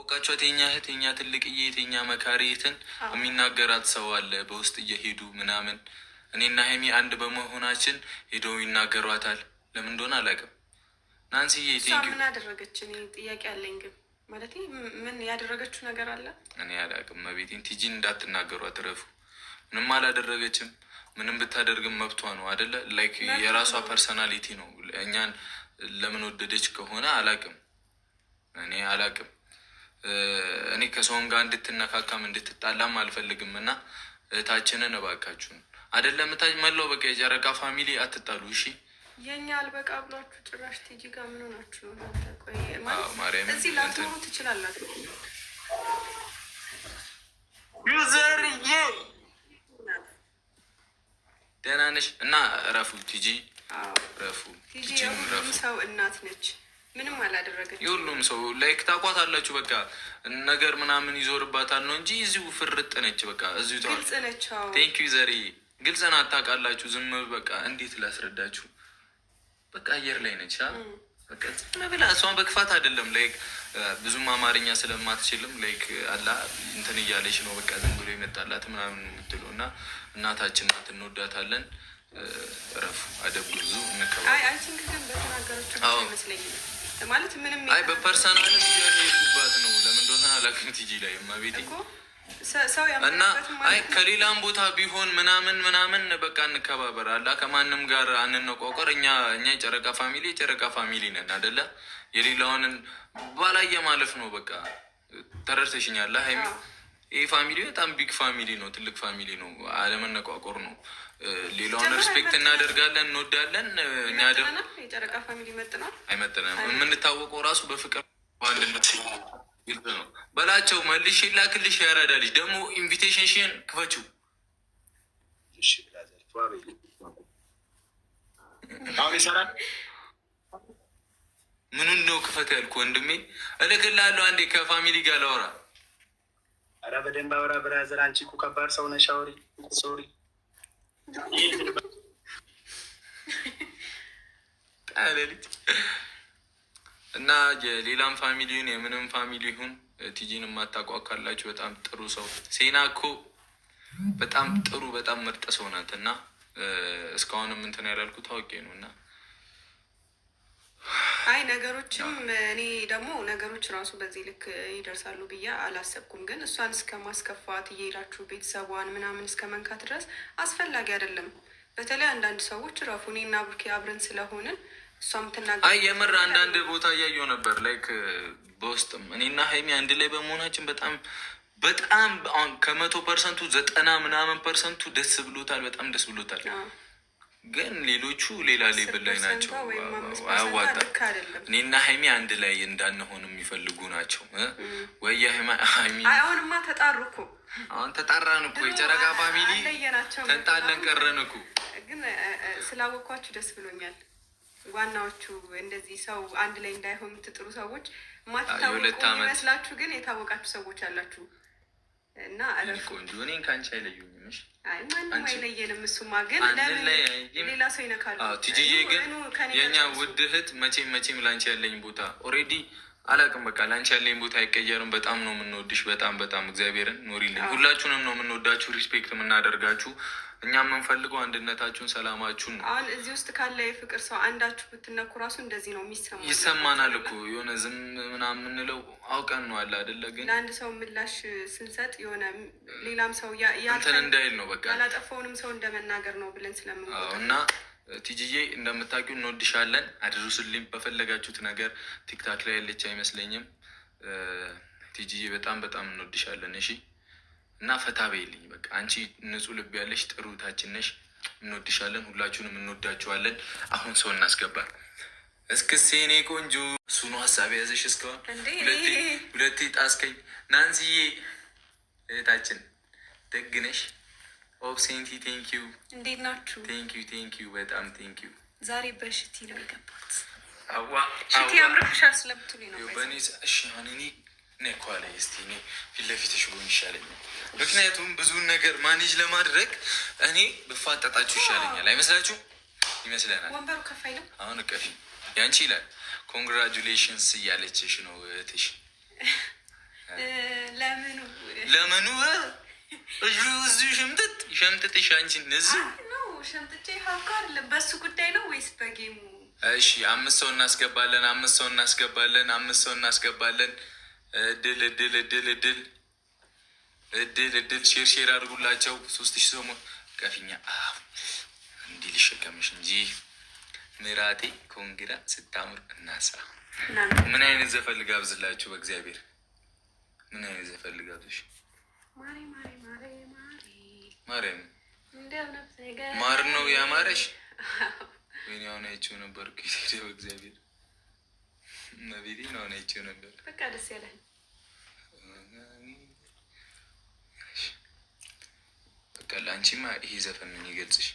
ያስተዋወቃችኋት የኛ እህት የኛ ትልቅዬ የኛ መካሪትን የሚናገራት ሰው አለ በውስጥ እየሄዱ ምናምን እኔና ሀይሚ አንድ በመሆናችን ሄደው ይናገሯታል። ለምን እንደሆነ አላውቅም። ናንሲዬ ምን አደረገች? እኔ ጥያቄ አለኝ ግን ማለት ምን ያደረገችው ነገር አለ? እኔ አላውቅም። መቤቴን ቲጂን እንዳትናገሯት እረፉ። ምንም አላደረገችም። ምንም ብታደርግም መብቷ ነው አደለ? ላይክ የራሷ ፐርሰናሊቲ ነው። እኛን ለምን ወደደች ከሆነ አላውቅም። እኔ አላውቅም። እኔ ከሰውን ጋር እንድትነካካም እንድትጣላም አልፈልግም። እና እህታችንን እባካችሁን አደለም መላው በቃ የጨረቃ ፋሚሊ አትጣሉ እሺ። የኛ አልበቃ ብሏችሁ ጭራሽ ቲጂ ጋር ምን ሆናችሁ ነው? ቆይ ማለት እዚህ ላትኖሩ ትችላላችሁ። ዩዘርዬ ደህና ነሽ? እና እረፉ ቲጂ እረፉ። ቲጂ የሁሉም ሰው እናት ነች። ምንም አላደረገች። የሁሉም ሰው ላይክ ታቋታላችሁ። በቃ ነገር ምናምን ይዞርባታል ነው እንጂ እዚሁ ፍርጥ ነች። በቃ እዚሁ ግልጽ ነች። ቴንኪዩ ዘሪ ግልጽ ናት። ታውቃላችሁ። ዝም በቃ እንዴት ላስረዳችሁ? በቃ አየር ላይ ነች። በቃ ዝም ብላ እሷን በክፋት አይደለም ላይክ ብዙም አማርኛ ስለማትችልም ላይክ አላ እንትን እያለች ነው። በቃ ዝም ብሎ የመጣላት ምናምን የምትለው እና እናታችን ናት፣ እንወዳታለን። እረፉ፣ አደብ ብዙ እንከባለን። አይ ቲንክ ግን በተናገረችው አይመስለኝም ማለት ምንም አይ በፐርሰናል ያሄዱባት ነው። ለምን እንደሆነ አላውቅም። ቲጂ ላይ ማቤቴ እና አይ ከሌላም ቦታ ቢሆን ምናምን በቃ እንከባበር አላ ከማንም ጋር አንነቋቋር። እኛ የጨረቃ ፋሚሊ ነን አደለ? የሌላውንን ባላየ ማለፍ ነው በቃ ተረድተሽኛል ሀይሚ? ይህ ፋሚሊ በጣም ቢግ ፋሚሊ ነው፣ ትልቅ ፋሚሊ ነው። አለመነቋቆር ነው። ሌላውን ሪስፔክት እናደርጋለን፣ እንወዳለን። እኛ ደግሞ የጨረቃ ፋሚሊ አይመጥነንም። የምንታወቀው ራሱ በፍቅር በአንድነት ነው በላቸው። መልሽ ላክልሽ ያራዳ ልጅ ደግሞ ኢንቪቴሽንሽን ክፈችው። ይሰራል። ምኑን ነው ክፈት ያልኩ ወንድሜ? እልክልሃለሁ አንዴ ከፋሚሊ ጋር ላወራ። ኧረ በደንብ አውራ ብራዘር። አንቺ እኮ ከባድ ሰው ነሽ። አውሪ። ሶሪ ጣለልጅ እና የሌላም ፋሚሊ ይሁን የምንም ፋሚሊ ይሁን ቲጂን የማታቋካላችሁ በጣም ጥሩ ሰው ሴና እኮ በጣም ጥሩ በጣም ምርጥ ሰው ናት። እና እስካሁንም እንትን ያላልኩ ታውቄ ነው። እና አይ ነገሮችም እኔ ደግሞ ነገሮች ራሱ በዚህ ልክ ይደርሳሉ ብዬ አላሰብኩም። ግን እሷን እስከ ማስከፋት እየሄዳችሁ ቤተሰቧን ምናምን እስከ መንካት ድረስ አስፈላጊ አይደለም። በተለይ አንዳንድ ሰዎች ራፉ እኔና ብሩኬ አብረን ስለሆንን እሷም ትናገር። አይ የምር አንዳንድ ቦታ እያየሁ ነበር ላይክ በውስጥም እኔና ሀይሚ አንድ ላይ በመሆናችን በጣም ከ100% 90% ደስ ብሎታል። በጣም ደስ ብሎታል። ግን ሌሎቹ ሌላ ሌብል ላይ ናቸው። አያዋጣም። እኔና ሀይሚ አንድ ላይ እንዳንሆን የሚፈልጉ ናቸው። ወይ ሀይሚ አሁንማ ተጣሩ እኮ አሁን ተጣራን እኮ የጨረቃ ፋሚሊ ተጣለን ቀረን እኮ። ግን ስላወኳችሁ ደስ ብሎኛል። ዋናዎቹ እንደዚህ ሰው አንድ ላይ እንዳይሆን የምትጥሩ ሰዎች ማትታወቁ ይመስላችሁ፣ ግን የታወቃችሁ ሰዎች አላችሁ። እና ቆንጆ እኔን ከአንቺ አይለዩኝም። አይ ማንም አይለየንም። እሱማ ግን ሌላ ሰው ይነካሉ። ቲጂዬ ግን የእኛ ውድ እህት መቼም ላንቺ ያለኝ ቦታ ኦልሬዲ አላውቅም። በቃ ላንቺ ያለኝ ቦታ አይቀየርም። በጣም ነው የምንወድሽ። በጣም እግዚአብሔርን ኖሪልኝ። ሁላችሁንም ነው የምንወዳችሁ፣ ሪስፔክት የምናደርጋችሁ። እኛ የምንፈልገው አንድነታችሁን፣ ሰላማችሁን ነው። አሁን እዚህ ውስጥ ካለ የፍቅር ሰው አንዳችሁ ብትነኩ ራሱ እንደዚህ ነው ይሰማናል እኮ የሆነ ዝም ምናምን የምንለው አውቀን ነው አለ አይደለ? ግን ለአንድ ሰው ምላሽ ስንሰጥ የሆነ ሌላም ሰው እንትን እንዳይል ነው በቃ ያላጠፋውንም ሰው እንደመናገር ነው ብለን ስለምንቆጥር እና ቲጂዬ እንደምታውቂው እንወድሻለን። አድርሱልኝ በፈለጋችሁት ነገር። ቲክታክ ላይ ያለች አይመስለኝም ቲጂዬ። በጣም እንወድሻለን። እሺ እና ፈታ በይልኝ በቃ። አንቺ ንጹህ ልብ ያለሽ ጥሩ ታችን ነሽ። እንወድሻለን። ሁላችሁንም እንወዳችኋለን። አሁን ሰው እናስገባ። እስክሴ እኔ ቆንጆ እሱ ነው ሀሳብ የያዘሽ እስካሁን ሁለቴ ጣስከኝ። ናንሲዬ እህታችን ደግ ነሽ። ኦብሴንቲ ቴንኪዩ። እንዴት ናችሁ? ቴንኪዩ በጣም ቴንኪዩ። ዛሬ በሽቲ ነው የገባት። ሽቲ አምሮብሻል ስለምትሉኝ ነው በእኔ እኔ ነኳለ እስቲ እኔ ፊት ለፊትሽ ብሆን ይሻለኛል። ምክንያቱም ብዙን ነገር ማኔጅ ለማድረግ እኔ ብፋጠጣችሁ ይሻለኛል። አይመስላችሁም? ይመስለናል። ወንበሩ ከፍ አይልም። አሁን እቀፊ ያንቺ ይላል። ኮንግራጁሌሽንስ እያለችሽ ነው እህትሽ። ለምኑ እዚሁ ሸምጥጥሽ አንቺን እዚሁ ነው ሸምጥጬ ሀካር በሱ ጉዳይ ነው ወይስ በጌሙ? እሺ 5 ሰው እናስገባለን። 5 ሰው እናስገባለን። 5 ሰው እናስገባለን። እድል እድል እድል እድል እድል እድል ሼር አድርጉላቸው። 3000 ሰው ከፊኛ እንዲህ ልሸከምሽ እንጂ ምራቴ ኮንግራ ስታምር እናሳ። ምን አይነት ዘፈን ልጋብዝላችሁ? በእግዚአብሔር ምን አይነት ዘፈን ልጋብዝሽ? ማርያም ማር ነው ያማረሽ? ወይኔ አሁን አይቼው ነበር። በእግዚአብሔር መቤቴ ነው አሁን አይቼው ነበር። በቃ ደስ ያለህ በቃ ለአንቺማ ይሄ ዘፈን ነው የሚገልጽሽ።